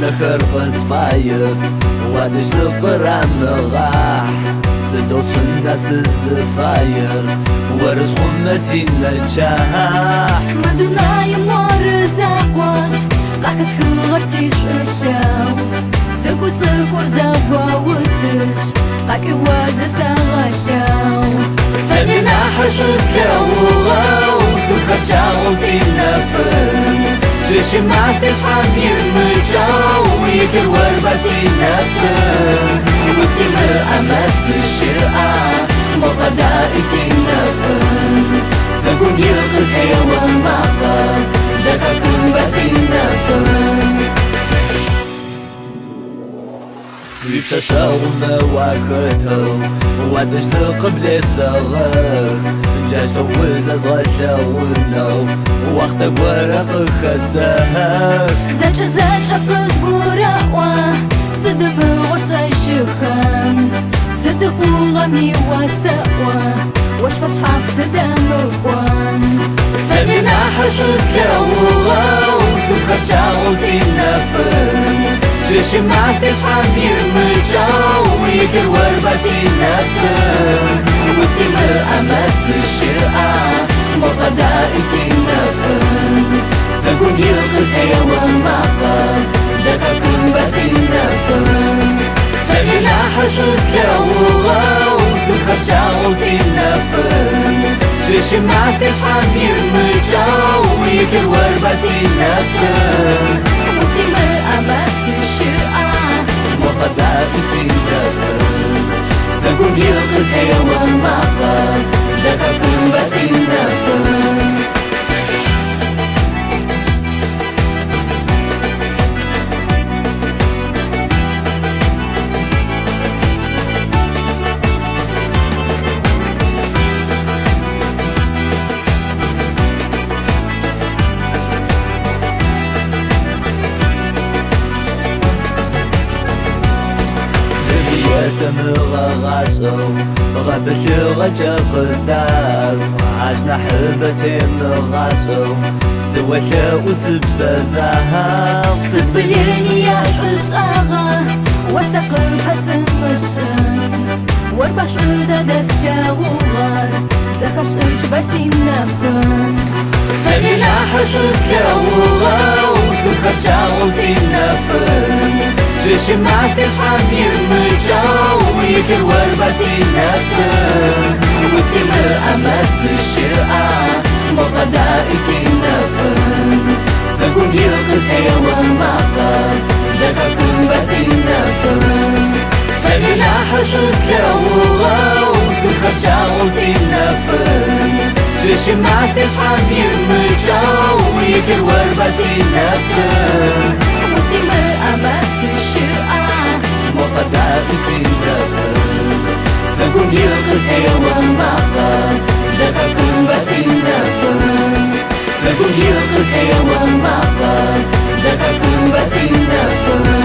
نخر قصفاير وادش ذقران نغاح سدوس الناس الزفاير ورزقهم مسين نجاح مدنا يمار زاقواش قاكس خلغتي ششاو سكوت سكور زاقوا ودش قاكي واز ساغشاو سننا حشوز كاوغاو سكر جاو زينا فن جيش ما فيش حمير مجاو ويدر وربسينا فن وسيم أمس الشرعة مقدا إسينا فن سكون يقز حيوان مقا زكاكون بسينا فن يبشاشاونا واكتو وادش قبل صغر جاش توز صغشاونو وقت ورق خساك زاجة بزبورا صدق غرشا شخان صدق غمي وسوا واش فصحاب صدا مقوان سننا حشوز كاوغا وسخر جاو زينا فن جيش ما فيش حمير مجاو ويدر وربسينا فن وسيم أمس الشرعة مقدا إسينا فن سكون يقز حيوان مقا زكاكون بسينا فن سننا حشوز كاوغا وسخر جاو زينا فن جيش ما فيش حمير مجاو ويدر وربسينا فن وسيم أمس الشرعة مقدا إسينا فن سكون يقز حيوان مقا زكاكون بسينا فن مغاشو غبش غجا قدار عشنا حبتي مغاشو سويت وسبسة زهام سبليني يا حشاغا وسق بحسن مشان واربح عودة دسكا وغار زكاش اجبسي النفن سننا حشوز كاوغا وسخر جاو زينا فن جيش ما فيش حمير مجاو ويدر وربسينا فن وسيم أمس الشرعة مقدا إسينا فن سكون يقز حيوان مقا زكاكون بسينا فن سننا حشوز كاوغا وسخر جاو زينا فن جيش ما فيش حمير مجاو ويدر وربسينا فن وسيم أمس الشرعة مقدا إسينا فن سكون يقز حيوان مقا زكاكون بسينا فن سكون يقز حيوان مقا زكاكون بسينا فن